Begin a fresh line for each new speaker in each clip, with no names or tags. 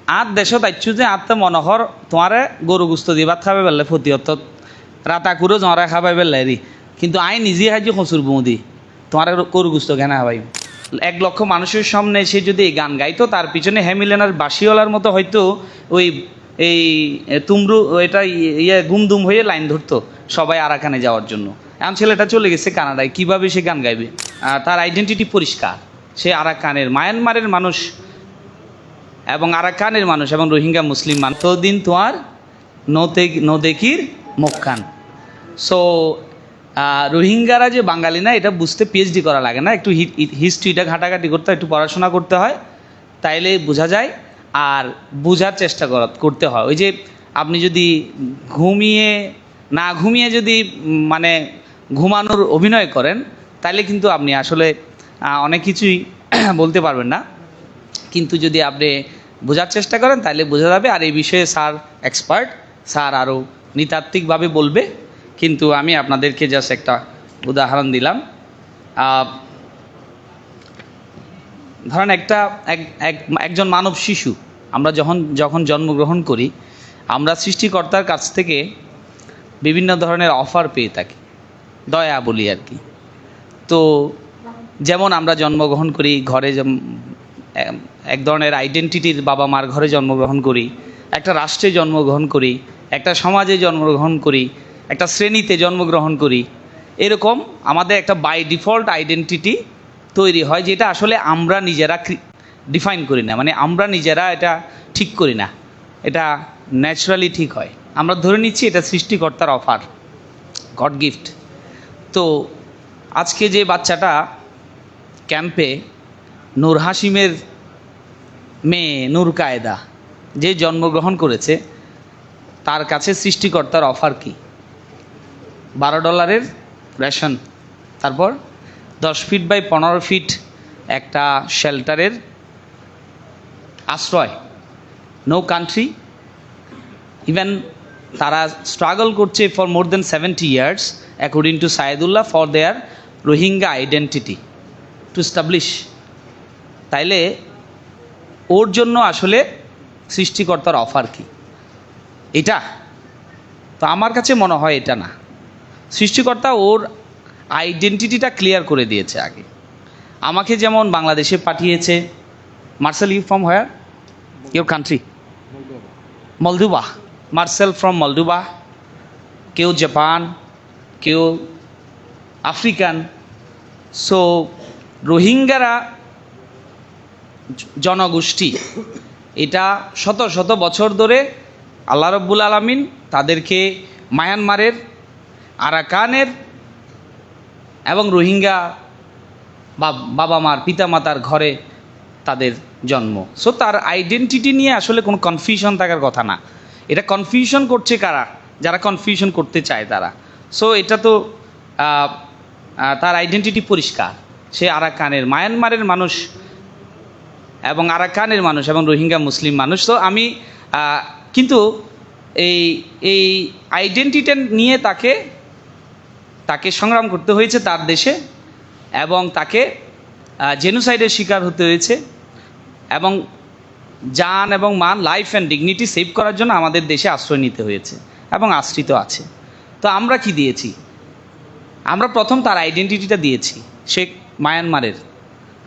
আর দেশত আইছু যে আত্ম মনোহর তোমারে গরু গুস্ত দিয়ে ভাত খাবে বেললে ফতিয়ত রাতাকুরো জঁরা খাবাই বেললে রি, কিন্তু আই নিজে হাজি খসুর বৌদি তোমার গরু গুস্ত কেন খাবাই। 1 লক্ষ মানুষের সামনে সে যদি এই গান গাইতো, তার পিছনে হ্যামিলেনার বাসিওয়ালার মতো হয়তো ওই এই তুমরু এটা ইয়ে গুমদুম হয়ে লাইন ধরতো সবাই আরাকানে যাওয়ার জন্য। এখন ছেলেটা চলে গেছে কানাডায়, কিভাবে সে গান গাইবে? তার আইডেন্টিটি পরিষ্কার, সে আরাকানের মায়ানমারের মানুষ এবং আরাকানের মানুষ এবং রোহিঙ্গা মুসলিম মানুষ। ততদিন তোমার নদেকির মুখখান। সো রোহিঙ্গারা যে বাঙালি না এটা বুঝতে পিএইচডি করা লাগে না, একটু হিস্ট্রিটা ঘাটাঘাটি করতে হয়, একটু পড়াশোনা করতে হয়, তাইলে বোঝা যায়। আর বোঝার চেষ্টা করতে হয়। ওই যে আপনি যদি না ঘুমিয়ে যদি মানে ঘুমানোর অভিনয় করেন, তাইলে কিন্তু আপনি আসলে অনেক কিছুই বলতে পারবেন না। কিন্তু যদি আপনি বোঝার চেষ্টা করেন তাহলে বোঝা যাবে। আর এই বিষয়ে স্যার এক্সপার্ট, স্যার আরও নৃতাত্ত্বিকভাবে বলবে। কিন্তু আমি আপনাদেরকে জাস্ট একটা উদাহরণ দিলাম। ধরেন একজন মানব শিশু, আমরা যখন জন্মগ্রহণ করি, আমরা সৃষ্টিকর্তার কাছ থেকে বিভিন্ন ধরনের অফার পেয়ে থাকি, দয়া বলি আর কি। তো যেমন আমরা জন্মগ্রহণ করি ঘরে, এক ধরনের আইডেন্টিটির বাবা মার ঘরে জন্মগ্রহণ করি, একটা রাষ্ট্রে জন্মগ্রহণ করি, একটা সমাজে জন্মগ্রহণ করি, একটা শ্রেণীতে জন্মগ্রহণ করি। এরকম আমাদের একটা বাই ডিফল্ট আইডেন্টিটি তৈরি হয়, যেটা আসলে আমরা নিজেরা ডিফাইন করি না, মানে আমরা নিজেরা এটা ঠিক করি না, এটা ন্যাচারালি ঠিক হয়। আমরা ধরে নিচ্ছি এটা সৃষ্টিকর্তার অফার, গড গিফট। তো আজকে যে বাচ্চাটা ক্যাম্পে নূর হাসিমের মেয়ে নূর কায়দা যে জন্মগ্রহণ করেছে, তার কাছে সৃষ্টিকর্তার অফার কি? $12 রেশন, তারপর 10 ফিট বাই 15 ফিট একটা শেল্টারের আশ্রয়, নো কান্ট্রি। ইভেন তারা স্ট্রাগল করছে for more than 70 years according to Saidullah for their Rohingya identity to establish. তাইলে ওর জন্য আসলে সৃষ্টিকর্তার অফার কি? এটা তো আমার কাছে মনে হয় এটা না। সৃষ্টিকর্তা ওর আইডেন্টিটিটা ক্লিয়ার করে দিয়েছে আগে। আমাকে যেমন বাংলাদেশে পাঠিয়েছে। Marcel, you from where? Your country? Moldova. Marcel from Moldova, কেউ জাপান, কেউ আফ্রিকান। সো রোহিঙ্গারা জনগোষ্ঠী, এটা শত শত বছর ধরে আল্লাহ রব্বুল আলামিন তাদেরকে মায়ানমারের, আরাকানের এবং রোহিঙ্গা বাবা মার পিতা মাতার ঘরে তাদের জন্ম। সো তার আইডেন্টিটি নিয়ে আসলে কোনো কনফিউশন থাকার কথা না। এটা কনফিউশন করছে কারা? যারা কনফিউশন করতে চায় তারা। সো এটা তো তার আইডেন্টিটি পরিষ্কার, সে আরাকানের, মায়ানমারের মানুষ এবং আরাকানের মানুষ এবং রোহিঙ্গা মুসলিম মানুষ। তো আমি কিন্তু এই আইডেন্টিটি নিয়ে তাকে সংগ্রাম করতে হয়েছে তার দেশে, এবং তাকে জেনোসাইডের শিকার হতে হয়েছে, এবং জান এবং মান, লাইফ অ্যান্ড ডিগনিটি সেভ করার জন্য আমাদের দেশে আশ্রয় নিতে হয়েছে এবং আশ্রিত আছে। তো আমরা কি দিয়েছি? আমরা প্রথম তার আইডেন্টিটিটা দিয়েছি, সে মায়ানমারের।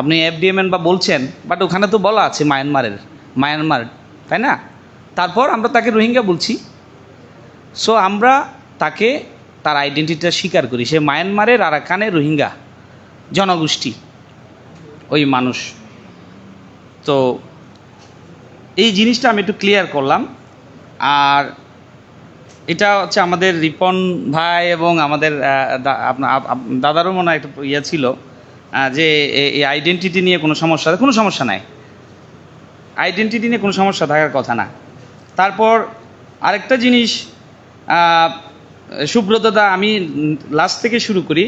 আপনি এফডিএমএন বা বলছেন, বাট ওখানে তো বলা আছে মায়ানমার, তাই না? তারপর আমরা তাকে রোহিঙ্গা বলছি। সো আমরা তাকে তার আইডেন্টিটিটা স্বীকার করি, সে মায়ানমারের আরাকানের রোহিঙ্গা জনগোষ্ঠী, ওই মানুষ। তো এই জিনিসটা আমি একটু ক্লিয়ার করলাম। আর এটা হচ্ছে আমাদের রিপন ভাই এবং আমাদের দাদারও মনে হয় একটা ইয়ে ছিল যে এই আইডেন্টিটি নিয়ে কোনো সমস্যা নাই, আইডেন্টিটি নিয়ে কোনো সমস্যা থাকার কথা না। তারপর আরেকটা জিনিস, সুব্রতদা, আমি লাস্ট থেকে শুরু করি।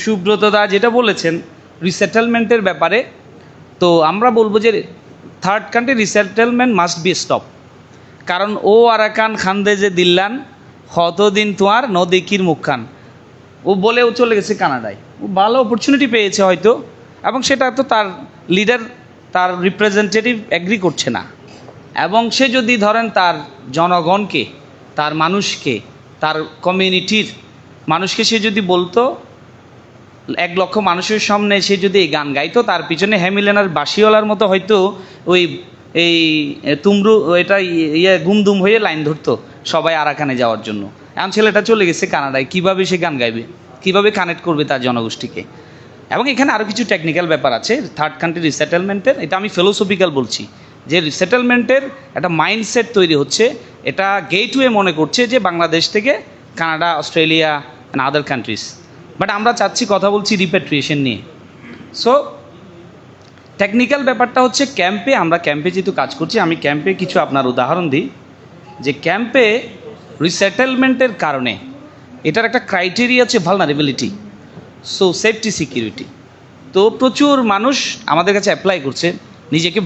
সুব্রতদা যেটা বলেছেন রিসেটেলমেন্টের ব্যাপারে, তো আমরা বলবো যে third country resettlement must be stop. কারণ ও আরাকান খান্দে যে দিল্লান কতদিন তোমার নদেকির মুখখান, ও বলে ও চলে গেছে কানাডায়। ও ভালো অপরচুনিটি পেয়েছে হয়তো, এবং সেটা তো তার লিডার তার রিপ্রেজেন্টেটিভ এগ্রি করছে না, এবং সে যদি ধরেন তার জনগণকে, তার মানুষকে, তার কমিউনিটির মানুষকে সে যদি বলতো 1 লক্ষ মানুষের সামনে সে যদি এই গান গাইতো, তার পিছনে হ্যামিলেনার বাঁশিওয়ালার মতো হয়তো ওই এই তুমরু এটা গুমদুম হয়ে লাইন ধরতো সবাই আরাকানে যাওয়ার জন্য। এখন ছেলেটা চলে গেছে কানাডায়, কিভাবে সে গান গাইবে, কিভাবে কানেক্ট করবে তার জনগোষ্ঠীকে? এবং এখানে আরও কিছু টেকনিক্যাল ব্যাপার আছে থার্ড কান্ট্রি রিসেটেলমেন্টের। এটা আমি ফিলোসফিক্যাল বলছি যে রিসেটেলমেন্টের একটা মাইন্ডসেট তৈরি হচ্ছে, এটা গেটওয়ে মনে করছে যে বাংলাদেশ থেকে Canada, Australia and other countries. But আমরা চাচ্ছি, কথা বলছি রিপ্যাট্রিয়েশন নিয়ে। সো টেকনিক্যাল ব্যাপারটা হচ্ছে ক্যাম্পে, আমরা ক্যাম্পে যেহেতু কাজ করছি, আমি ক্যাম্পে কিছু আপনার উদাহরণ দিই যে ক্যাম্পে রিসেটেলমেন্টের কারণে এটার একটা ক্রাইটেরিয়া আছে ভালনারেবিলিটি, সো সেফটি সিকিউরিটি। তো প্রচুর মানুষ আমাদের কাছে অ্যাপ্লাই করছে নিজেকে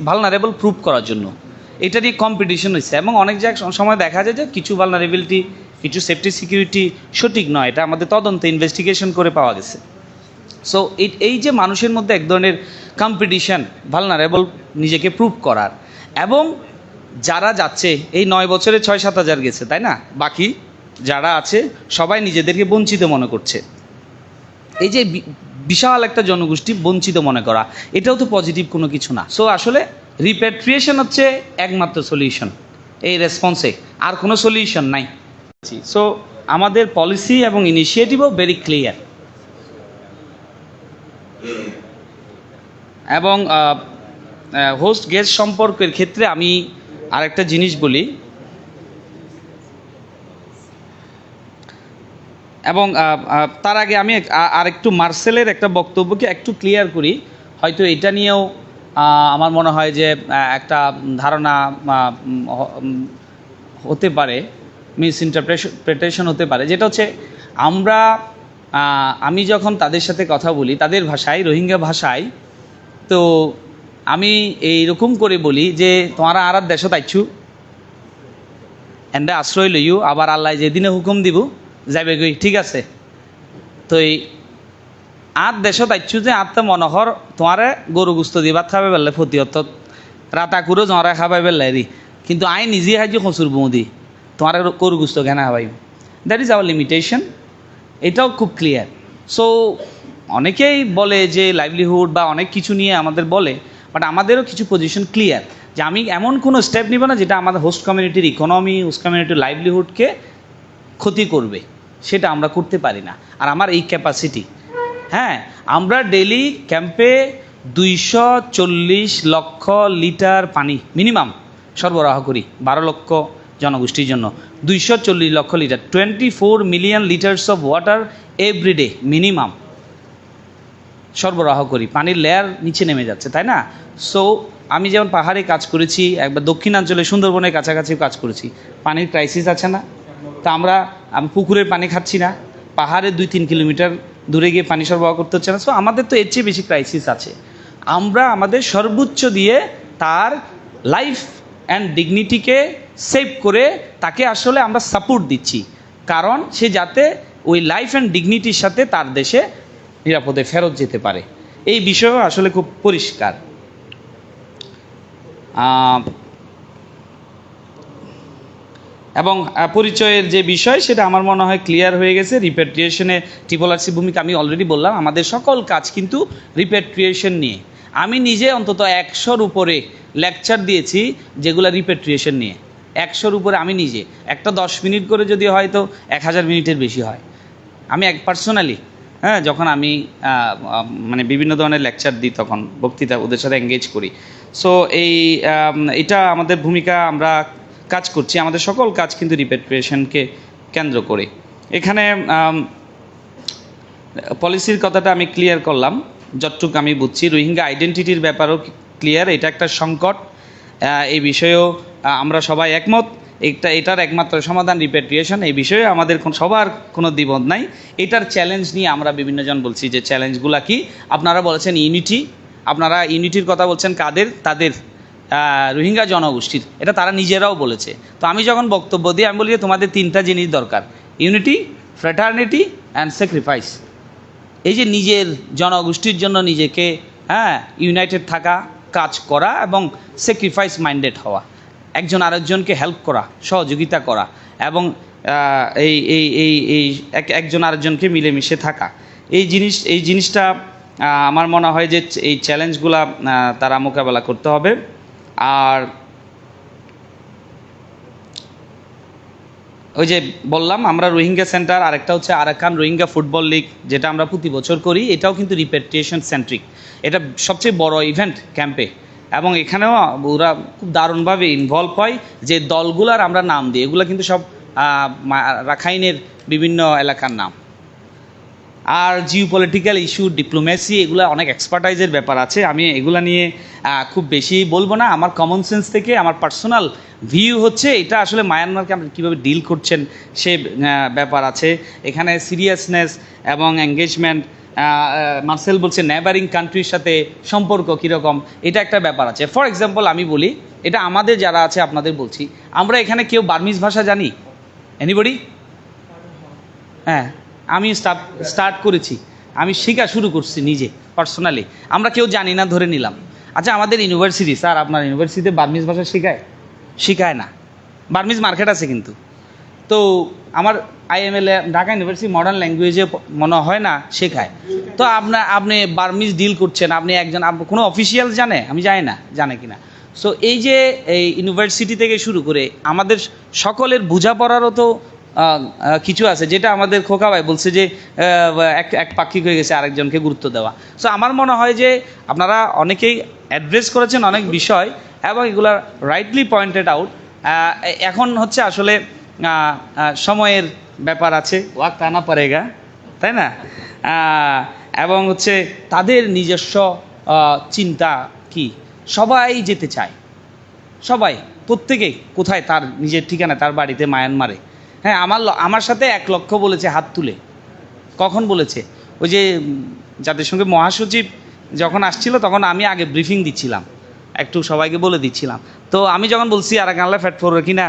ভালনারেবল প্রুভ করার জন্য। এটা নিয়ে কম্পিটিশন হয়েছে, এবং অনেক জায়গায় সময় দেখা যায় যে কিছু ভালনারেবিলিটি, কিছু সেফটি সিকিউরিটি সঠিক নয়, এটা আমাদের তদন্তে ইনভেস্টিগেশন করে পাওয়া গেছে। সো এই যে মানুষের মধ্যে এক ধরনের কম্পিটিশন ভালনারেবল নিজেকে প্রুভ করার, এবং যারা যাচ্ছে এই 9 বছরে 6-7 হাজার গেছে, তাই না, বাকি যারা আছে সবাই নিজেদেরকে বঞ্চিত মনে করছে। এই যে বিশাল একটা জনগোষ্ঠী বঞ্চিত মনে করা, এটাও তো পজিটিভ কোনো কিছু না। সো আসলে রিপ্যাট্রিয়েশন হচ্ছে একমাত্র সলিউশন এই রেসপন্সে, আর কোনো সলিউশন নাই। সো আমাদের পলিসি এবং ইনিশিয়েটিভও ভেরি ক্লিয়ার। এবং হোস্ট গেস্ট সম্পর্কের ক্ষেত্রে আমি আরেকটা জিনিস বলি, এবং তার আগে আমি আরেকটু মার্সেলের একটা বক্তব্যকে একটু ক্লিয়ার করি। হয়তো এটা নিয়েও আমার মনে হয় যে একটা ধারণা হতে পারে, মিসইন্টারপ্রিটেশন হতে পারে, যেটা হচ্ছে আমি যখন তাদের সাথে কথা বলি তাদের ভাষায়, রোহিঙ্গা ভাষায়, তো আমি এইরকম করে বলি যে তোমারা আর দেশত আইছু এন্ডা আশ্রয় লইও, আবার আল্লাহ যেদিনে হুকুম দিব যাবে গই, ঠিক আছে। তো এই দেশত আইছু যে তো মনোহর তোমারে গরু গুস্ত দিয়ে ভাত খাবে বেললে ফতিয়ত রাতাকুরো জঁরা খাবাই বেললাই, কিন্তু আই নিজে হাজি খসুর বৌদি তোমার গরু গুস্ত কেন খাবাই। দ্যাট ইজ আওয়ার লিমিটেশন, এটাও খুব ক্লিয়ার। সো অনেকেই বলে যে লাইভলিহুড বা অনেক কিছু নিয়ে আমাদের বলে, বাট আমাদেরও কিছু পজিশন ক্লিয়ার যে আমি এমন কোনো স্টেপ নিব না যেটা আমাদের হোস্ট কমিউনিটির ইকোনমি, হোস্ট কমিউনিটির লাইভলিহুডকে ক্ষতি করবে, সেটা আমরা করতে পারি না। আর আমার এই ক্যাপাসিটি, হ্যাঁ, আমরা ডেলি ক্যাম্পে 240 লক্ষ লিটার পানি মিনিমাম সরবরাহ করি 12 লক্ষ জনগোষ্ঠীর জন্য। 240 lakh litre, 24 million litres of water everyday minimum সরবরাহ করি। পানির লেয়ার নিচে নেমে যাচ্ছে, তাই না? সো আমি যেমন পাহাড়ে কাজ করেছি, একবার দক্ষিণাঞ্চলে সুন্দরবনের কাছাকাছিও কাজ করেছি, পানির ক্রাইসিস আছে না? তা আমি পুকুরের পানি খাচ্ছি না, পাহাড়ে 2-3 কিলোমিটার দূরে গিয়ে পানি সরবরাহ করতে হচ্ছে না। সো আমাদের তো এর চেয়ে বেশি ক্রাইসিস আছে। আমরা আমাদের সর্বোচ্চ দিয়ে তার লাইফ অ্যান্ড ডিগনিটিকে সেভ করে তাকে আসলে আমরা সাপোর্ট দিচ্ছি, কারণ সে যাতে ওই লাইফ অ্যান্ড ডিগনিটির সাথে তার দেশে নিরাপদে ফেরত যেতে পারে। এই বিষয়ও আসলে খুব পরিষ্কার। এবং পরিচয়ের যে বিষয় সেটা আমার মনে হয় ক্লিয়ার হয়ে গেছে। রিপ্যাট্রিয়েশনে RRC ভূমিকা আমি অলরেডি বললাম, আমাদের সকল কাজ কিন্তু রিপ্যাট্রিয়েশন নিয়ে। আমি নিজে অন্তত 100-র উপরে লেকচার দিয়েছি যেগুলো রিপ্যাট্রিয়েশন নিয়ে, 100-র উপরে আমি নিজে। একটা 10 মিনিট করে যদি হয় তো 1000 মিনিটের বেশি হয়। আমি পার্সোনালি, হ্যাঁ, যখন আমি মানে বিভিন্ন ধরনের লেকচার দিই তখন বক্তৃতা ওদের সাথে এঙ্গেজ করি। সো এটা আমাদের ভূমিকা, আমরা কাজ করছি, আমাদের সকল কাজ কিন্তু রিপ্যাট্রিয়েশনকে কেন্দ্র করে। এখানে পলিসির কথাটা আমি ক্লিয়ার করলাম যতটুকু আমি বুঝছি। রোহিঙ্গা আইডেন্টিটির ব্যাপারেও ক্লিয়ার, এটা একটা সংকট, এই বিষয়েও আমরা সবাই একমত। এটার একমাত্র সমাধান রিপ্যাট্রিয়েশন, এই বিষয়ে আমাদের সবার কোনো দ্বিমত নাই। এটার চ্যালেঞ্জ নিয়ে আমরা বিভিন্নজন বলছি যে চ্যালেঞ্জগুলো কি। আপনারা বলেছেন ইউনিটি, আপনারা ইউনিটির কথা বলছেন কাদের? তাদের রোহিঙ্গা জনগোষ্ঠীর, এটা তারা নিজেরাও বলেছে। তো আমি যখন বক্তব্য দিই আমি বলি যে তোমাদের 3টা জিনিস দরকার, ইউনিটি, ফ্র্যাটার্নিটি অ্যান্ড স্যাক্রিফাইস। এই যে নিজের জনগোষ্ঠীর জন্য নিজেকে হ্যাঁ, ইউনাইটেড থাকা, কাজ করা এবং স্যাক্রিফাইস মাইন্ডেড হওয়া, একজন আরেকজনকে হেল্প করা, সহযোগিতা করা এবং এই এই এই এই একজন আরেকজনকে মিলেমিশে থাকা, এই জিনিসটা আমার মনে হয় যে এই চ্যালেঞ্জগুলা তারা মোকাবেলা করতে হবে। আর ওই যে বললাম আমরা রোহিঙ্গা সেন্টার, আরেকটা হচ্ছে আরাকান রোহিঙ্গা ফুটবল লিগ, যেটা আমরা প্রতি বছর করি, এটাও কিন্তু রিপ্যাট্রিয়েশন সেন্ট্রিক, এটা সবচেয়ে বড় ইভেন্ট ক্যাম্পে, এবং এখানেও ওরা খুব দারুণভাবে ইনভলভ হয়। যে দলগুলার আমরা নাম দিই, এগুলো কিন্তু সব রাখাইনের বিভিন্ন এলাকার নাম। আর জিও পলিটিক্যাল ইস্যু, ডিপ্লোমেসি, এগুলো অনেক এক্সপার্টাইজের ব্যাপার আছে, আমি এগুলো নিয়ে খুব বেশি বলবো না। আমার কমন সেন্স থেকে আমার পার্সোনাল ভিউ হচ্ছে এটা আসলে মায়ানমারকে আপনি কীভাবে ডিল করছেন সে ব্যাপার আছে এখানে, সিরিয়াসনেস এবং এঙ্গেজমেন্ট। মার্সেল বলছে নেবারিং কান্ট্রির সাথে সম্পর্ক কীরকম, এটা একটা ব্যাপার আছে। ফর এক্সাম্পল আমি বলি, এটা আমাদের যারা আছে আপনাদের বলছি, আমরা এখানে কেউ বার্মিজ ভাষা জানি? এনিবডি? হ্যাঁ, আমি স্টার্ট করেছি, আমি শেখা শুরু করছি নিজে পার্সোনালি। আমরা কেউ জানি না ধরে নিলাম। আচ্ছা, আমাদের ইউনিভার্সিটি, স্যার আপনার ইউনিভার্সিটিতে বার্মিজ ভাষা শেখায় না? বার্মিজ মার্কেট আছে কিন্তু। তো আমার IML ঢাকা ইউনিভার্সিটি মডার্ন ল্যাঙ্গুয়েজে মনে হয় না শেখায়। তো আপনি বার্মিজ ডিল করছেন, আপনি একজন কোনো অফিসিয়াল জানে? আমি জানি না জানে কিনা। সো এই যে এই ইউনিভার্সিটি থেকে শুরু করে আমাদের সকলের বোঝাপড়ারও তো কিছু আছে, যেটা আমাদের খোকা ভাই বলছে যে এক পাক্ষিক হয়ে গেছে, আরেকজনকে গুরুত্ব দেওয়া। সো আমার মনে হয় যে আপনারা অনেকেই অ্যাড্রেস করেছেন অনেক বিষয় এবং এগুলা রাইটলি পয়েন্টেড আউট। এখন হচ্ছে আসলে সময়ের ব্যাপার আছে, ওয়াক্ত আনা পড়েগা, তাই না? এবং হচ্ছে তাদের নিজস্ব চিন্তা কি, সবাই যেতে চায়, সবাই, প্রত্যেকেই কোথায় তার নিজের ঠিকানা, তার বাড়িতে মায়ানমারে। হ্যাঁ, আমার সাথে 1 লক্ষ বলেছে হাত তুলে। কখন বলেছে? ওই যে জাতিসংঘের মহাসচিব যখন আসছিল তখন আমি আগে ব্রিফিং দিচ্ছিলাম, একটু সবাইকে বলে দিচ্ছিলাম। তো আমি যখন বলছি আরাকানলা ফ্যাট পড়বে কিনা,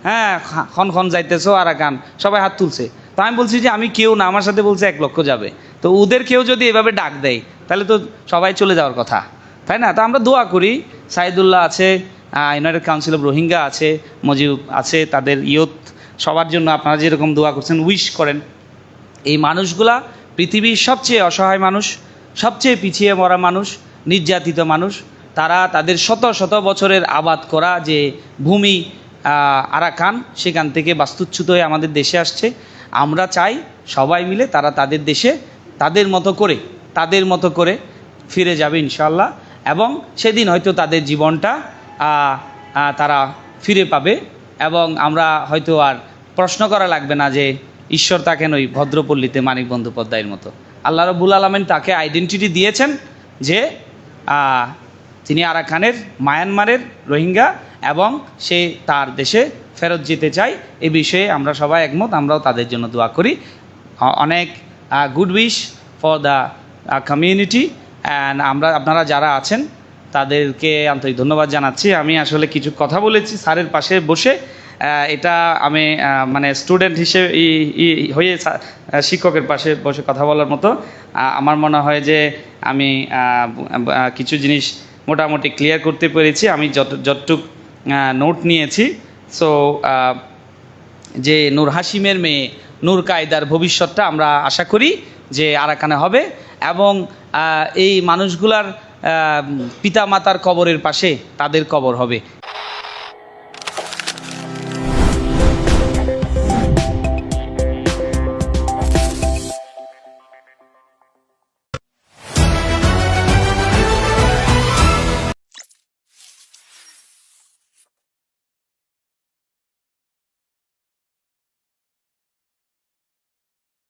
হ্যাঁ খন যাইতেছো আরাকান, সবাই হাত তুলছে। তো আমি বলছি যে আমি কেউ না, আমার সাথে বলছে 1 লক্ষ যাবে। তো ওদের কেউ যদি এভাবে ডাক দেয় তাহলে তো সবাই চলে যাওয়ার কথা, তাই না? তো আমরা দোয়া করি, সাইদুল্লাহ আছে, ইউনাইটেড কাউন্সিল অফ রোহিঙ্গা আছে, মজিব আছে, তাদের ইয়ুথ, সবার জন্য আপনারা যেরকম দোয়া করছেন, উইশ করেন। এই মানুষগুলা পৃথিবীর সবচেয়ে অসহায় মানুষ, সবচেয়ে পিছিয়ে মরা মানুষ, নির্যাতিত মানুষ। তারা তাদের শত শত বছরের আবাদ করা যে ভূমি আরাকান, সেখান থেকে বাস্তুচ্যুত হয়ে আমাদের দেশে আসছে। আমরা চাই সবাই মিলে তারা তাদের দেশে তাদের মতো করে ফিরে যাবে ইনশাআল্লাহ, এবং সেদিন হয়তো তাদের জীবনটা তারা ফিরে পাবে, এবং আমরা হয়তো আর প্রশ্ন করা লাগবে না যে ঈশ্বর তাকে ওই ভদ্রপল্লীতে মানিক বন্দ্যোপাধ্যায়ের মতো। আল্লাহ রাব্বুল আলামিন তাকে আইডেন্টিটি দিয়েছেন যে তিনি আরাকানের, মায়ানমারের রোহিঙ্গা, এবং সে তার দেশে ফেরত যেতে চায়। এই বিষয়ে আমরা সবাই একমত, আমরাও তাদের জন্য দোয়া করি। অনেক good wish for the community. And আপনারা যারা আছেন তাদেরকে আন্তরিক ধন্যবাদ জানাচ্ছি। আমি আসলে কিছু কথা বলেছি স্যারের পাশে বসে, এটা আমি মানে স্টুডেন্ট হিসেবে হয়ে শিক্ষকের পাশে বসে কথা বলার মতো আমার মনে হয় যে আমি কিছু জিনিস মোটামুটি ক্লিয়ার করতে পেরেছি। আমি যতটুক নোট নিয়েছি, সো যে নূর হাসিমের মেয়ে নূর কায়দার ভবিষ্যৎটা আমরা আশা করি যে আরাকানে হবে, এবং এই মানুষগুলার পিতামাতার কবরের পাশে তাদের কবর হবে।